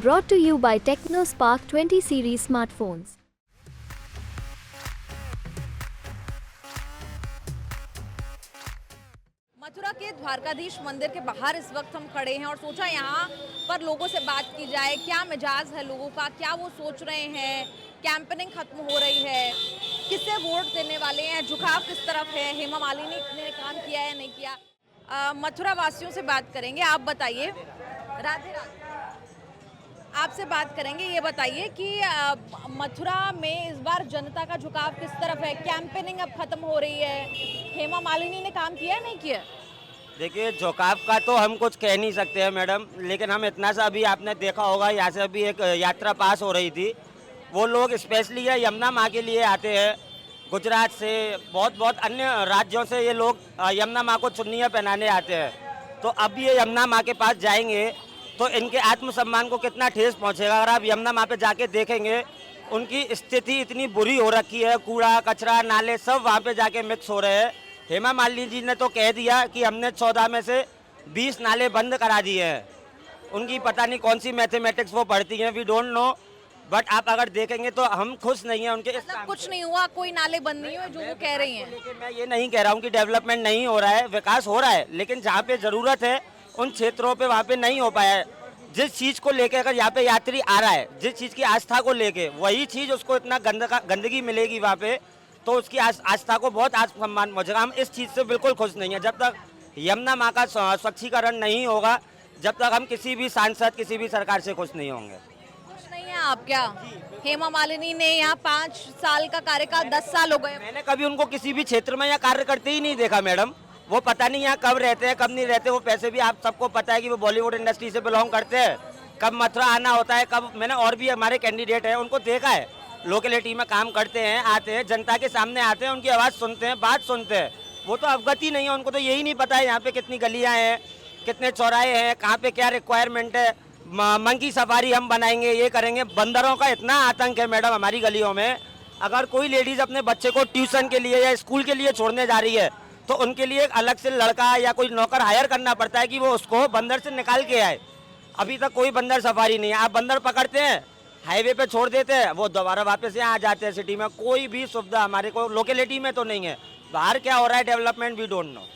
Brought to you by TechnoSpark 20 series smartphones. Mathura के द्वारकाधीश मंदिर के बाहर इस वक्त हम खड़े हैं और सोचा यहाँ पर लोगों से बात की जाए, क्या मिजाज है लोगों का, क्या वो सोच रहे हैं। कैंपेनिंग खत्म हो रही है, किसे वोट देने वाले हैं, झुकाव किस तरफ है, हेमा मालिनी ने काम किया या नहीं किया। मथुरा वासियों से बात करेंगे। आप बताइए, राधे राधे, आपसे बात करेंगे। ये बताइए कि मथुरा में इस बार जनता का झुकाव किस तरफ है। कैंपेनिंग अब खत्म हो रही है, हेमा मालिनी ने काम किया नहीं किया। देखिए, झुकाव का तो हम कुछ कह नहीं सकते हैं मैडम, लेकिन हम इतना सा अभी आपने देखा होगा, यहाँ से अभी एक यात्रा पास हो रही थी। वो लोग स्पेशली ये यमुना माँ के लिए आते हैं। गुजरात से बहुत अन्य राज्यों से ये लोग यमुना माँ को चुन्नियाँ पहनाने आते हैं। तो अब ये यमुना माँ के पास जाएंगे तो इनके आत्मसम्मान को कितना ठेस पहुँचेगा। अगर आप यमुना माँ पे जाके देखेंगे, उनकी स्थिति इतनी बुरी हो रखी है, कूड़ा कचरा नाले सब वहाँ पे जाके मिक्स हो रहे हैं। हेमा मालिनी जी ने तो कह दिया कि हमने 14 में से 20 नाले बंद करा दिए हैं। उनकी पता नहीं कौन सी मैथमेटिक्स वो पढ़ती हैं, वी डोंट नो, बट आप अगर देखेंगे तो हम खुश नहीं हैं उनके। मतलब कुछ नहीं हुआ, कोई नाले बंद नहीं हुए जो वो कह रही हैं। लेकिन मैं ये नहीं कह रहा हूँ कि डेवलपमेंट नहीं हो रहा है, विकास हो रहा है, लेकिन जहाँ पे ज़रूरत है उन क्षेत्रों पे वहाँ पे नहीं हो पाया है। जिस चीज़ को लेके अगर यहाँ पे यात्री आ रहा है, जिस चीज़ की आस्था को लेके, वही चीज़ उसको इतना गंदगी मिलेगी वहाँ पे, तो उसकी आस्था को बहुत आत्मसम्मान पहुँचेगा। हम इस चीज़ से बिल्कुल खुश नहीं है। जब तक यमुना माँ का स्वच्छीकरण नहीं होगा, जब तक हम किसी भी सांसद, किसी भी सरकार से खुश नहीं होंगे। खुश नहीं है आप क्या? हेमा मालिनी ने यहाँ 5 साल का कार्यकाल, 10 साल हो गए। मैंने कभी उनको किसी भी क्षेत्र में या कार्य करते ही नहीं देखा मैडम। वो पता नहीं यहाँ कब रहते हैं कब नहीं रहते। वो पैसे भी आप सबको पता है कि वो बॉलीवुड इंडस्ट्री से बिलोंग करते हैं। कब मथुरा आना होता है, कब, मैंने और भी हमारे कैंडिडेट हैं उनको देखा है, लोकेलिटी में काम करते हैं, आते हैं, जनता के सामने आते हैं, उनकी आवाज़ सुनते हैं, बात सुनते हैं। वो तो अवगत ही नहीं है, उनको तो यही नहीं पता है यहाँ पे कितनी गलियाँ हैं, कितने चौराहे हैं, कहाँ पे क्या रिक्वायरमेंट है। मंकी सफारी हम बनाएंगे, ये करेंगे। बंदरों का इतना आतंक है मैडम हमारी गलियों में। अगर कोई लेडीज़ अपने बच्चे को ट्यूशन के लिए या स्कूल के लिए छोड़ने जा रही है तो उनके लिए अलग से लड़का या कोई नौकर हायर करना पड़ता है कि वो उसको बंदर से निकाल के आए। अभी तक कोई बंदर सफारी नहीं है। आप बंदर पकड़ते हैं, हाईवे पे छोड़ देते हैं, वो दोबारा वापस यहाँ आ जाते हैं सिटी में। कोई भी सुविधा हमारे को लोकेलिटी में तो नहीं है। बाहर क्या हो रहा है डेवलपमेंट, वी डोंट नो।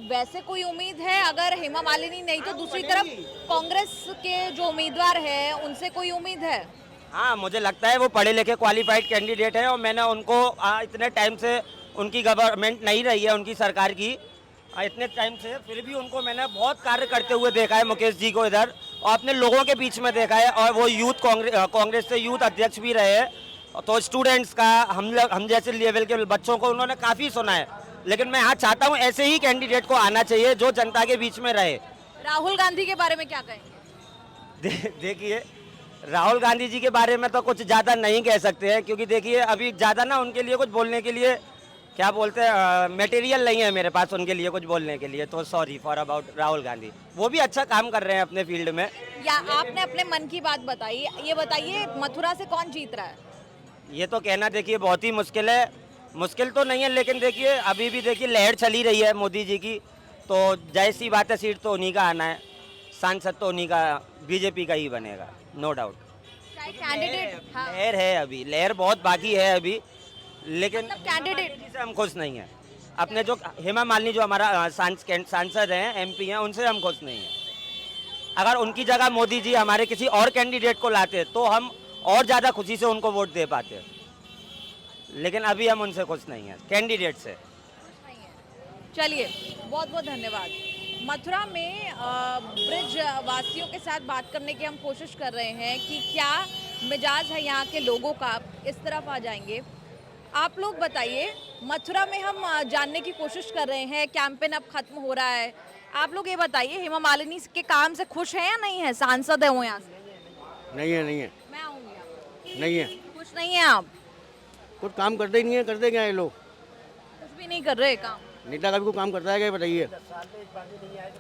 वैसे कोई उम्मीद है अगर हेमा मालिनी नहीं तो दूसरी तरफ कांग्रेस के जो उम्मीदवार है उनसे कोई उम्मीद है? हाँ, मुझे लगता है वो पढ़े लिखे क्वालिफाइड कैंडिडेट है और मैंने उनको इतने टाइम से, उनकी गवर्नमेंट नहीं रही है उनकी सरकार की इतने टाइम से, फिर भी उनको मैंने बहुत कार्य करते हुए देखा है, मुकेश जी को इधर, और अपने लोगों के बीच में देखा है। और वो यूथ कांग्रेस से यूथ अध्यक्ष भी रहे हैं, तो स्टूडेंट्स का, हम जैसे लेवल के बच्चों को उन्होंने काफ़ी सुना है। लेकिन मैं यहाँ चाहता हूँ ऐसे ही कैंडिडेट को आना चाहिए जो जनता के बीच में रहे। राहुल गांधी के बारे में क्या कहेंगे? देखिए, राहुल गांधी जी के बारे में तो कुछ ज़्यादा नहीं कह सकते हैं, क्योंकि देखिए अभी ज़्यादा ना उनके लिए कुछ बोलने के लिए, क्या बोलते हैं, मटेरियल नहीं है मेरे पास उनके लिए कुछ बोलने के लिए। तो sorry for about Rahul Gandhi. वो भी अच्छा काम कर रहे हैं अपने फील्ड में। या आपने अपने मन की बात बताई, ये बताइए मथुरा से कौन जीत रहा है? ये तो कहना देखिए बहुत ही मुश्किल है। मुश्किल तो नहीं है, लेकिन देखिए अभी भी देखिए लहर चली रही है मोदी जी की, तो जाहिर सी बात है सीट तो उन्हीं का आना है, सांसद तो उन्हीं का, बीजेपी का ही बनेगा, नो डाउट। कैंडिडेट लहर है, अभी लहर बहुत बाकी है अभी, लेकिन मतलब कैंडिडेट से हम खुश नहीं हैं। अपने जो हेमा मालिनी जो हमारा सांसद हैं, एमपी हैं, उनसे हम खुश नहीं हैं। अगर उनकी जगह मोदी जी हमारे किसी और कैंडिडेट को लाते तो हम और ज़्यादा खुशी से उनको वोट दे पाते, लेकिन अभी हम उनसे खुश नहीं हैं, कैंडिडेट से। चलिए, बहुत बहुत धन्यवाद। मथुरा में ब्रिज वासियों के साथ बात करने की हम कोशिश कर रहे हैं कि क्या मिजाज है यहाँ के लोगों का। इस तरफ आ जाएंगे। आप लोग बताइए, मथुरा में हम जानने की कोशिश कर रहे हैं, कैंपेन अब खत्म हो रहा है। आप लोग ये बताइए, हेमा मालिनी के काम से खुश हैं या नहीं है? सांसद है वो यहाँ से? नहीं है। मैं आऊँगी। नहीं है, खुश नहीं है आप? कुछ काम करते ही नहीं है, करते क्या ये लोग? कुछ भी नहीं कर रहे काम। नेता कभी कोई काम करता है क्या, बताइए?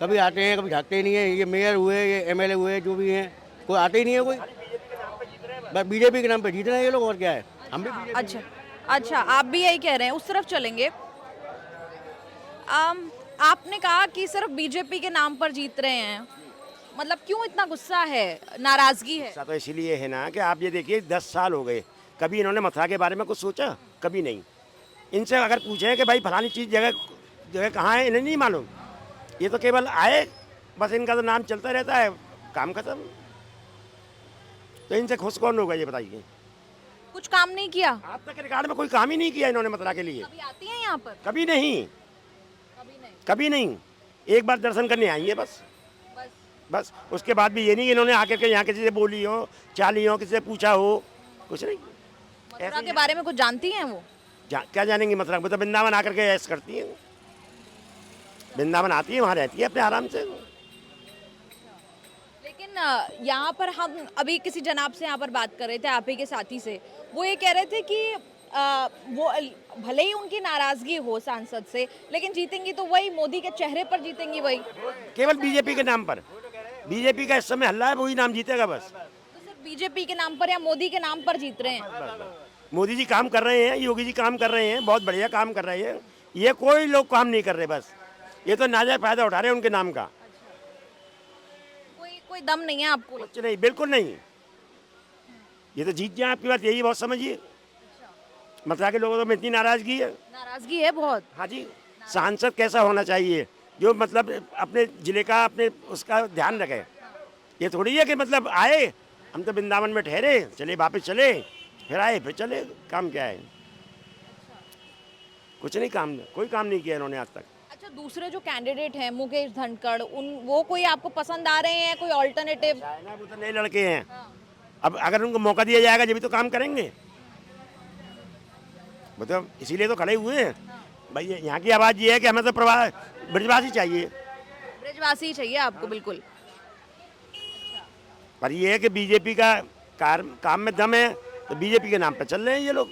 कभी आते हैं, कभी झाँकते ही नहीं है। ये मेयर हुए, ये एमएलए हुए, जो भी हैं, कोई आते ही नहीं है कोई। बस बीजेपी के नाम पे जीत रहे हैं ये लोग, और क्या है। हम भी BJP अच्छा, आप भी यही कह रहे हैं। उस तरफ चलेंगे। आपने कहा कि सिर्फ बीजेपी के नाम पर जीत रहे हैं, मतलब क्यों इतना गुस्सा है, नाराजगी है? ऐसा तो इसीलिए है ना कि आप ये देखिए 10 साल हो गए, कभी इन्होंने मथुरा के बारे में कुछ सोचा? कभी नहीं। इनसे अगर पूछें कि भाई फलानी चीज़ जगह कहाँ है, इन्हें नहीं मालूम। ये तो केवल आए, बस इनका तो नाम चलता रहता है, काम खत्म। तो इनसे खुश कौन होगा ये बताइए? कुछ काम नहीं किया? आज तक रिकॉर्ड में कोई काम ही नहीं किया इन्होंने मथुरा के लिए। कभी आती हैं यहाँ पर? कभी नहीं, कभी नहीं। कभी नहीं। एक बार दर्शन करने आई है बस। बस बस उसके बाद भी ये नहीं कि इन्होंने आकर के यहाँ किसी से बोली हो, चाली हो, किसी से पूछा हो, कुछ नहीं। मथुरा के बारे में कुछ जानती हैं वो? क्या जानेंगी मथुरा? वो तो वृंदावन आकर के ऐश करती है, वृंदावन आती है, वहाँ रहती है अपने आराम से। लेकिन यहाँ पर हम अभी किसी जनाब से यहाँ पर बात कर रहे थे, आप ही के साथी से, वो ये कह रहे थे कि वो भले ही उनकी नाराजगी हो सांसद से, लेकिन जीतेंगी तो वही, मोदी के चेहरे पर जीतेंगी वही। केवल बीजेपी के नाम पर, बीजेपी का इस समय हल्ला है, वही नाम जीतेगा बस। तो सिर्फ बीजेपी के नाम पर या मोदी के नाम पर जीत रहे हैं? मोदी जी काम कर रहे हैं, योगी जी काम कर रहे हैं, बहुत बढ़िया काम कर रहे हैं। ये कोई लोग काम नहीं कर रहे, बस ये तो नाजायज फायदा उठा रहे हैं उनके नाम का। कोई दम नहीं है आपको? कुछ नहीं, बिल्कुल नहीं। ये तो जीत जाए, आपकी बात यही बहुत समझिए। मथुरा के लोगों में इतनी नाराजगी है। नाराजगी है बहुत। हाँ जी, सांसद कैसा होना चाहिए जो मतलब अपने जिले का, अपने उसका ध्यान रखे। ये थोड़ी है कि मतलब आए, हम तो वृंदावन में ठहरे, चले वापस चले, फिर आए फिर चले। काम क्या है? कुछ नहीं, काम कोई काम नहीं किया इन्होंने आज तक। अच्छा, दूसरे जो कैंडिडेट हैं मुकेश धनखड़, वो कोई आपको पसंद आ रहे हैं, कोई ऑल्टरनेटिव? वो तो नए लड़के हैं, अब अगर उनको मौका दिया जाएगा जब भी तो काम करेंगे। मतलब इसीलिए तो खड़े हुए हैं भाई। यहाँ की आवाज़ ये है कि हमें तो ब्रजवासी चाहिए। ब्रजवासी ही चाहिए आपको? बिल्कुल। पर ये है कि बीजेपी का काम में दम है, तो बीजेपी के नाम पे चल रहे हैं ये लोग।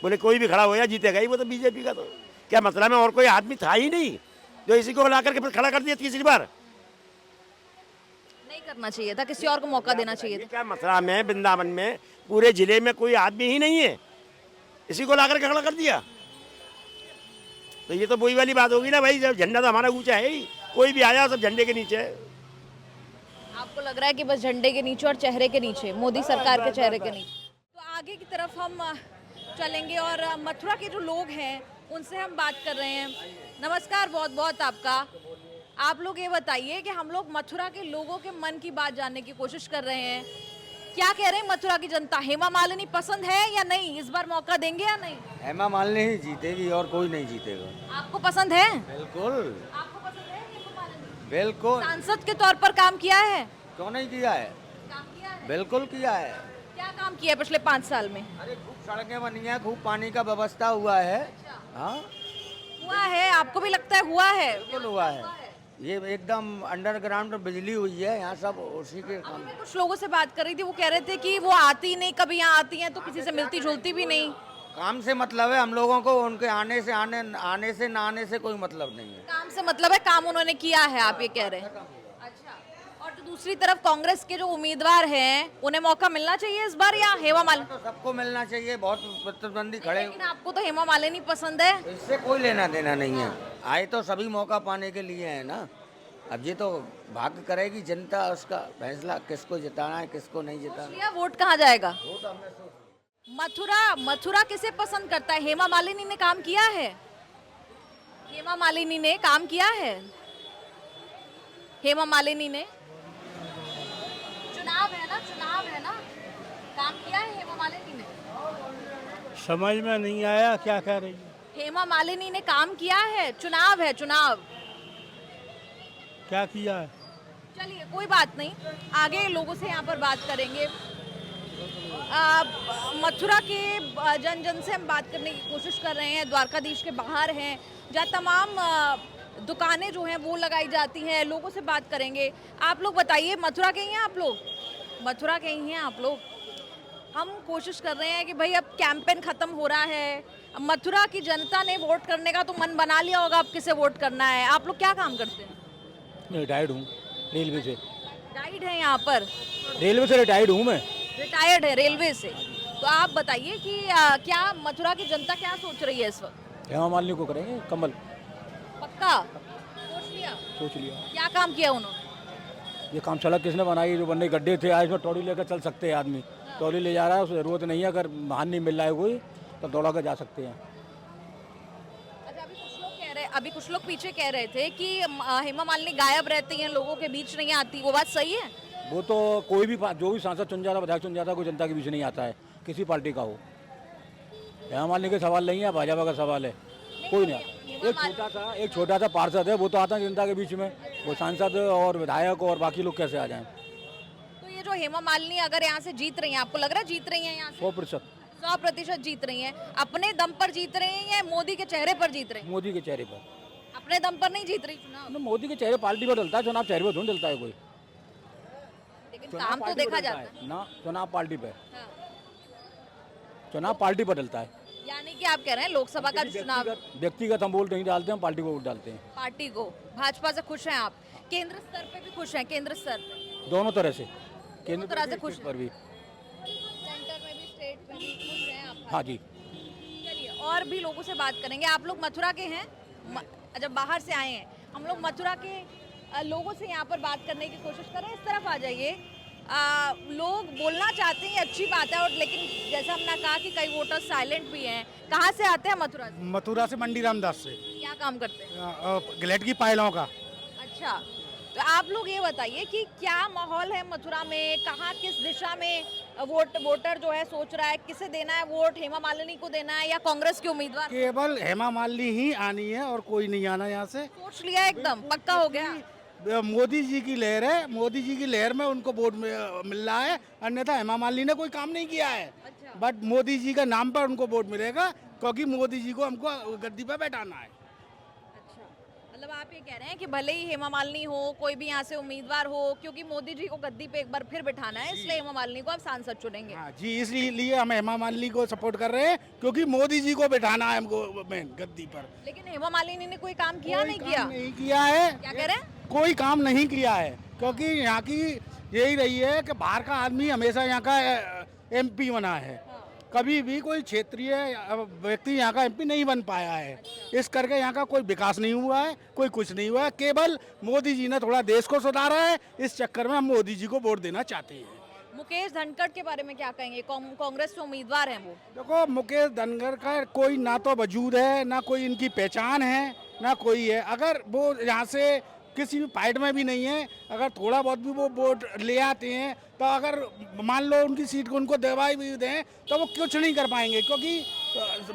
बोले कोई भी खड़ा हो या जीतेगा ही वो, तो बीजेपी का। तो क्या मथुरा में और कोई आदमी था ही नहीं जो इसी को ला करके फिर खड़ा कर दिया तीसरी बार? नहीं करना चाहिए था, किसी और को मौका देना चाहिए था। क्या मथुरा में, वृंदावन में, पूरे जिले में कोई आदमी ही नहीं है, इसी को ला करके खड़ा कर दिया? तो ये तो वही वाली बात होगी ना भाई, जब झंडा तो हमारा ऊंचा है ही, कोई भी आया सब झंडे के नीचे है। आपको लग रहा है कि बस झंडे के नीचे और चेहरे के नीचे, मोदी सरकार के चेहरे के नीचे। तो आगे की तरफ हम चलेंगे और मथुरा के जो लोग हैं उनसे हम बात कर रहे हैं। नमस्कार, बहुत बहुत आपका। आप लोग ये बताइए कि हम लोग मथुरा के लोगों के मन की बात जानने की कोशिश कर रहे हैं। क्या कह रहे हैं मथुरा की जनता? हेमा मालिनी पसंद है या नहीं? इस बार मौका देंगे या नहीं? हेमा मालिनी ही जीतेगी और कोई नहीं जीतेगा। आपको पसंद है? बिल्कुल, आपको पसंद है हेमा मालिनी? बिल्कुल। सांसद के तौर पर काम किया है? क्यों नहीं किया है? काम किया है? बिल्कुल किया है। क्या काम किया है पिछले 5 साल में? अरे खूब सड़कें बनी हैं, खूब पानी का व्यवस्था हुआ है। हाँ, हुआ है? आपको भी लगता है हुआ है? बिल्कुल हुआ है। ये एकदम अंडरग्राउंड बिजली हुई है यहाँ, सब उसी के काम। मैं कुछ लोगों से बात कर रही थी, वो कह रहे थे कि वो आती नहीं, कभी यहाँ आती हैं तो किसी से मिलती जुलती भी नहीं। काम से मतलब है हम लोगों को, उनके आने से ना आने से कोई मतलब नहीं है। काम से मतलब है, काम उन्होंने किया है, आप ये कह रहे हैं? अच्छा, और जो दूसरी तरफ कांग्रेस के जो उम्मीदवार हैं उन्हें मौका मिलना चाहिए इस बार या हेमा मालिनी? तो सबको मिलना चाहिए, बहुत प्रतिद्वंदी खड़े। लेकिन आपको तो हेमा मालिनी पसंद है। इससे कोई लेना देना नहीं है, आए तो सभी मौका पाने के लिए है ना। अब ये तो भाग्य करेगी जनता, उसका फैसला किसको जिताना है किसको नहीं जिताना। या वोट कहाँ जाएगा? मथुरा किसे पसंद करता है? हेमा मालिनी ने काम किया है? हेमा मालिनी ने काम किया है? हेमा मालिनी ने चुनाव है ना, काम किया है हेमा मालिनी ने? समझ में नहीं आया क्या कह रही है। हेमा मालिनी ने काम किया है? चुनाव है, चुनाव। क्या किया है? चलिए कोई बात नहीं, आगे लोगों से यहाँ पर बात करेंगे। मथुरा के जन से हम बात करने की कोशिश कर रहे हैं। द्वारकाधीश के बाहर हैं जहाँ तमाम दुकानें जो हैं वो लगाई जाती हैं। लोगों से बात करेंगे। आप लोग बताइए, मथुरा के ही हैं आप लोग? मथुरा के ही हैं आप लोग? हम कोशिश कर रहे हैं कि भाई अब कैंपेन ख़त्म हो रहा है, अब मथुरा की जनता ने वोट करने का तो मन बना लिया होगा अब किसे वोट करना है। आप लोग क्या काम करते हैं? मैं रिटायर्ड हूँ रेलवे से। गाइड है यहाँ पर? रेलवे से रिटायर्ड हूँ मैं। रिटायर्ड है रेलवे से। तो आप बताइए कि क्या मथुरा की जनता क्या सोच रही है इस वक्त? हेमा मालिनी को करेंगे कमल। पक्का सोच लिया? सोच लिया। क्या काम किया उन्होंने? ये काम सड़क किसने बनाई? जो बनने गड्ढे थे, आज इसमें ट्रॉली लेकर चल सकते हैं आदमी। ट्रॉली ले जा रहा है, उसे ज़रूरत नहीं है। अगर वाहन नहीं मिल रहा है कोई तो दौड़ा कर जा सकते हैं। अच्छा, अभी कुछ लोग पीछे कह रहे थे कि हेमा मालिनी गायब रहती हैं, लोगों के बीच नहीं आती, वो बात सही है? वो तो कोई भी जो भी सांसद चुन जाता, विधायक चुन जाता, कोई जनता के बीच नहीं आता है, किसी पार्टी का हो। हेमा मालिनी के सवाल नहीं है, भाजपा का सवाल है। कोई नहीं। एक छोटा सा पार्षद है, वो तो आता है जनता के बीच में। वो सांसद और विधायक और बाकी लोग कैसे आ जाएं? तो ये जो हेमा मालिनी अगर यहाँ से जीत रही हैं, आपको लग रहा है जीत रही हैं यहाँ से? 100% जीत रही हैं। अपने दम पर जीत रही हैं या मोदी के चेहरे पर जीत रही हैं? मोदी के चेहरे पर। अपने दम पर नहीं जीत रही चुनाव? मोदी के चेहरे पार्टी पर डलता है, चुनाव चेहरे पर थोड़ी डलता है कोई। लेकिन काम तो देखा जाता है ना, चुनाव पार्टी पे, हाँ। चुनाव पार्टी पर डलता है। यानी कि आप कह रहे हैं लोकसभा का चुनाव व्यक्तिगत हम वोट नहीं डालते हैं, पार्टी को वोट डालते हैं। पार्टी को, भाजपा से खुश हैं आप? केंद्र स्तर पे भी खुश हैं? केंद्र स्तर पे दोनों तरह से, दोनों तरह से खुश पर भी, सेंटर में भी, स्टेट में भी खुश हैं आप? हाँ जी। चलिए और भी लोगों से बात करेंगे। आप लोग मथुरा के हैं? जब बाहर से आए हैं, हम लोग मथुरा के लोगों से यहाँ पर बात करने की कोशिश करें। इस तरफ आ जाइए। लोग बोलना चाहते हैं, अच्छी बात है, और लेकिन जैसा हमने कहा कि कई वोटर साइलेंट भी हैं। कहाँ से आते हैं? मथुरा से। मथुरा से मंडी रामदास से। क्या काम करते हैं? ग्लेट की पायलों का। अच्छा, तो आप लोग ये बताइए कि क्या माहौल है मथुरा में? कहाँ किस दिशा में वोटर जो है सोच रहा है किसे देना है वोट? हेमा मालिनी को देना है या कांग्रेस के उम्मीदवार? केवल हेमा मालिनी ही आनी है और कोई नहीं आना यहाँ से। सोच लिया एकदम पक्का हो गया? मोदी जी की लहर है, मोदी जी की लहर में उनको वोट मिल रहा है, अन्यथा हेमा मालिनी ने कोई काम नहीं किया है। अच्छा। बट मोदी जी का नाम पर उनको वोट मिलेगा, क्योंकि मोदी जी को हमको गद्दी पर बैठाना है। अच्छा, मतलब आप ये कह रहे हैं कि भले ही हेमा मालिनी हो, कोई भी यहाँ से उम्मीदवार हो, क्योंकि मोदी जी को गद्दी पे एक बार फिर बिठाना है, इसलिए हेमा मालिनी को आप सांसद चुनेंगे? हाँ जी, इसलिए हम हेमा मालिनी को सपोर्ट कर रहे हैं, क्योंकि मोदी जी को बिठाना है हमको मेन गद्दी पर। लेकिन हेमा मालिनी ने कोई काम किया नहीं किया? नहीं किया है। क्या कह रहे हैं? कोई काम नहीं किया है, क्योंकि यहाँ की यही रही है कि बाहर का आदमी हमेशा यहाँ का एमपी बना है। कभी भी कोई क्षेत्रीय व्यक्ति यहाँ का एमपी नहीं बन पाया है। इस करके यहाँ का कोई विकास नहीं हुआ है, कोई कुछ नहीं हुआ है। केवल मोदी जी ने थोड़ा देश को सुधारा है, इस चक्कर में हम मोदी जी को वोट देना चाहते हैं। मुकेश धनखड़ के बारे में क्या कहेंगे? कांग्रेस के उम्मीदवार हैं वो। देखो, मुकेश धनखड़ का कोई ना तो वजूद है, ना कोई इनकी पहचान है, ना कोई है। अगर वो यहाँ से किसी भी फाइट में भी नहीं है, अगर थोड़ा बहुत भी वो वोट ले आते हैं, तो अगर मान लो उनकी सीट को उनको दवाई भी दें तो वो कुछ नहीं कर पाएंगे, क्योंकि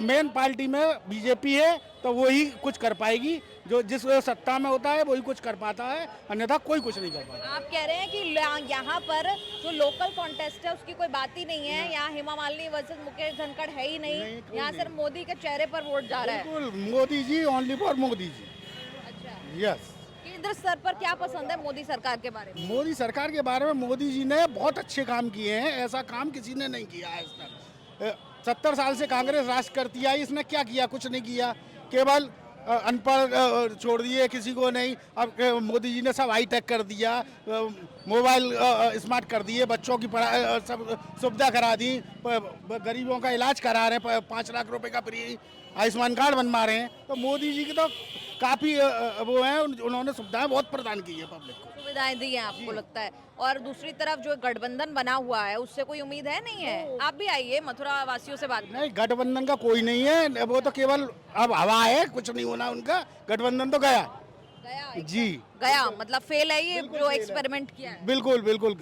मेन पार्टी में बीजेपी है, तो वही कुछ कर पाएगी। जो जिस सत्ता में होता है वही कुछ कर पाता है, अन्यथा कोई कुछ नहीं कर पाता। आप कह रहे हैं कि यहाँ पर जो लोकल कॉन्टेस्ट है उसकी कोई बात ही नहीं है, यहाँ हेमा मालिनी वर्सेस मुकेश धनखड़ है ही नहीं, यहाँ सिर्फ मोदी के चेहरे पर वोट जा रहा है। बिल्कुल, मोदी जी, ओनली फॉर मोदी जी। अच्छा, यस। केंद्र स्तर पर क्या पसंद है मोदी सरकार के बारे में? मोदी सरकार के बारे में मोदी जी ने बहुत अच्छे काम किए हैं, ऐसा काम किसी ने नहीं किया है आज तक। 70 साल से कांग्रेस राज करती आई, इसने क्या किया? कुछ नहीं किया। केवल अनपढ़ छोड़ दिए, किसी को नहीं। अब मोदी जी ने सब हाई टेक कर दिया, मोबाइल स्मार्ट कर दिए, बच्चों की पढ़ाई सब सुविधा करा दी, गरीबों का इलाज करा रहे हैं, 5 लाख रुपए का फ्री आयुष्मान कार्ड बनवा रहे हैं। तो मोदी जी की तो काफ़ी वो हैं, उन्होंने सुविधाएं बहुत प्रदान की है पब्लिक को। सुविधाएं दी हैं आपको लगता है? और दूसरी तरफ जो गठबंधन बना हुआ है उससे कोई उम्मीद है नहीं है? आप भी आइए, मथुरा वासियों से बात नहीं, गठबंधन का कोई नहीं है, वो तो केवल अब हवा है, कुछ नहीं होना उनका। गठबंधन तो गया जी, गया मतलब फेल है ये जो एक्सपेरिमेंट किया है? बिल्कुल बिल्कुल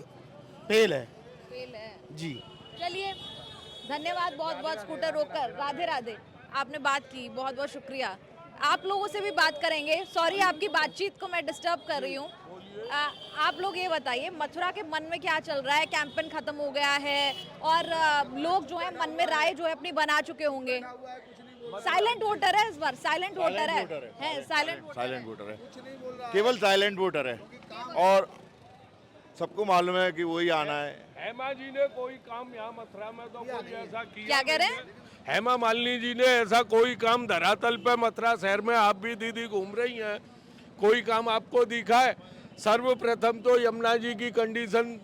फेल है। फेल है जी। चलिए, धन्यवाद बहुत बहुत। स्कूटर रोककर राधे राधे आपने बात की, बहुत बहुत शुक्रिया। आप लोगों से भी बात करेंगे। सॉरी, आपकी बातचीत को मैं डिस्टर्ब कर रही हूँ। आप लोग ये बताइए, मथुरा के मन में क्या चल रहा है? कैंपेन खत्म हो गया है और लोग जो है मन में राय जो है अपनी बना चुके होंगे। साइलेंट वोटर है इस बार, साइलेंट वोटर है, साइलेंट वोटर है, केवल साइलेंट वोटर है, और सबको मालूम है कि वही आना है। हेमा जी ने कोई काम यहाँ मथुरा में तो कोई ऐसा किया? क्या कह रहे हैं? हेमा मालिनी जी ने ऐसा कोई काम धरातल पे मथुरा शहर में, आप भी दीदी घूम रही हैं, कोई काम आपको दिखा है? सर्वप्रथम तो यमुना जी की कंडीशन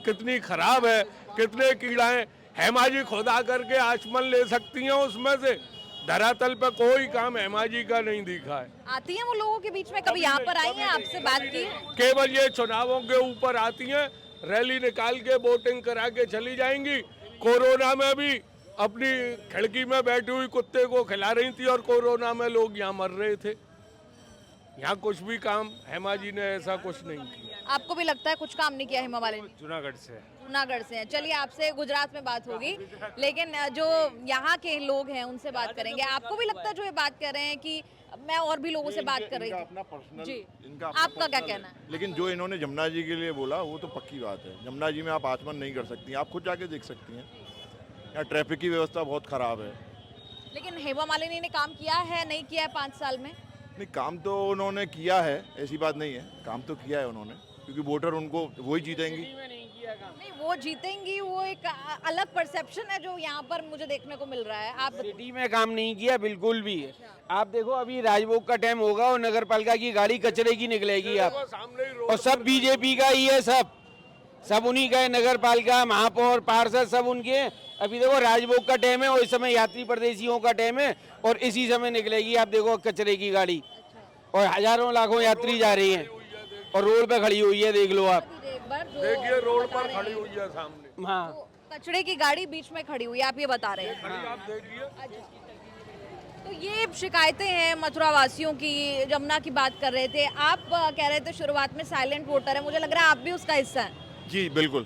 कितनी खराब है, कितने कीड़े हैं। हेमा जी खुदा करके आचमन ले सकती हैं उसमें से, धरातल पे कोई काम हेमा जी का नहीं दिखा है। आती हैं वो लोगों के बीच में, कभी यहाँ पर आई हैं, आपसे बात की है? केवल ये चुनावों के ऊपर आती हैं, रैली निकाल के वोटिंग करा के चली जाएंगी। कोरोना में भी अपनी खिड़की में बैठी हुई कुत्ते को खिला रही थी और कोरोना में लोग यहाँ मर रहे थे। यहाँ कुछ भी काम हेमा जी ने ऐसा कुछ नहीं किया। आपको भी लगता है कुछ काम नहीं किया हेमा मालिनी? जूनागढ़ से। जूनागढ़ से हैं। चलिए आपसे गुजरात में बात होगी, लेकिन जो यहाँ के लोग हैं उनसे बात करेंगे। आपको भी लगता है जो ये बात कर रहे हैं कि मैं और भी लोगों से बात कर रही थी? अपना पर्सनल, जी, इनका आपका क्या कहना है? लेकिन जो इन्होंने जमुना जी के लिए बोला वो तो पक्की बात है। जमुना जी में आप आचमन नहीं कर सकती, आप खुद जाके देख सकती हैं। यहाँ ट्रैफिक की व्यवस्था बहुत खराब है। लेकिन हेमा मालिनी ने काम किया है, नहीं किया है 5 साल में? नहीं, काम तो उन्होंने किया है, ऐसी बात नहीं है, काम तो किया है उन्होंने, क्योंकि वोटर उनको वही जीतेंगी। नहीं, वो जीतेंगी, वो एक अलग परसेप्शन है जो यहाँ पर मुझे देखने को मिल रहा है। आप सिटी में काम नहीं किया बिल्कुल भी। आप देखो अभी राजभोग का टाइम होगा और नगर पालिका की गाड़ी कचरे की निकलेगी आप, और सब बीजेपी का ही है, सब उन्हीं का है, नगर पालिका, महापौर, पार्षद सब उनके हैं। अभी देखो राजभोग का टाइम है और इस समय यात्री परदेशियों का टाइम है और इसी समय निकलेगी आप देखो कचरे की गाड़ी, और हजारों लाखों यात्री जा रही हैं और रोड पे खड़ी हुई है, देख लो आप। देखिए रोड पर खड़ी हुई है सामने। हाँ, तो कचड़े की गाड़ी बीच में खड़ी हुई है, आप ये बता रहे हैं? आप देखिए। तो ये शिकायतें हैं मथुरा वासियों की। जमुना की बात कर रहे थे आप, कह रहे थे शुरुआत में साइलेंट वोटर है, मुझे लग रहा है आप भी उसका हिस्सा हैं। जी बिल्कुल।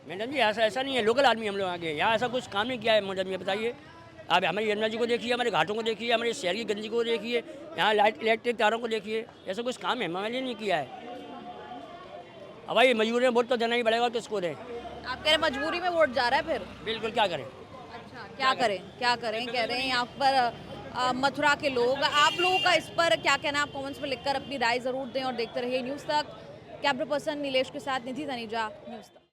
मैडम जी ऐसा नहीं है, लोकल आदमी हम लोग आगे, यहाँ ऐसा कुछ काम नहीं किया है मैडम, ये बताइए। आप हमारी यमुना जी को देखिए, हमारे घाटों को देखिए, हमारे शहर की गंदगी को देखिए, यहाँ लाइट इलेक्ट्रिक तारों को देखिए, ऐसा कुछ काम है हमारे लिए नहीं किया है। अब भाई मजबूरी में वोट तो देना ही पड़ेगा, किसको दें? आप कह रहे हैं मजबूरी में वोट जा रहा है फिर? बिल्कुल, क्या करें? अच्छा, क्या करें कह रहे हैं यहाँ पर मथुरा के लोग। आप लोगों का इस पर क्या कहना है? आप कमेंट्स में लिखकर अपनी राय जरूर दें और देखते रहिए न्यूज़ तक। कैमरा पर्सन नीलेश के साथ निधि तनीजा, न्यूज़ तक।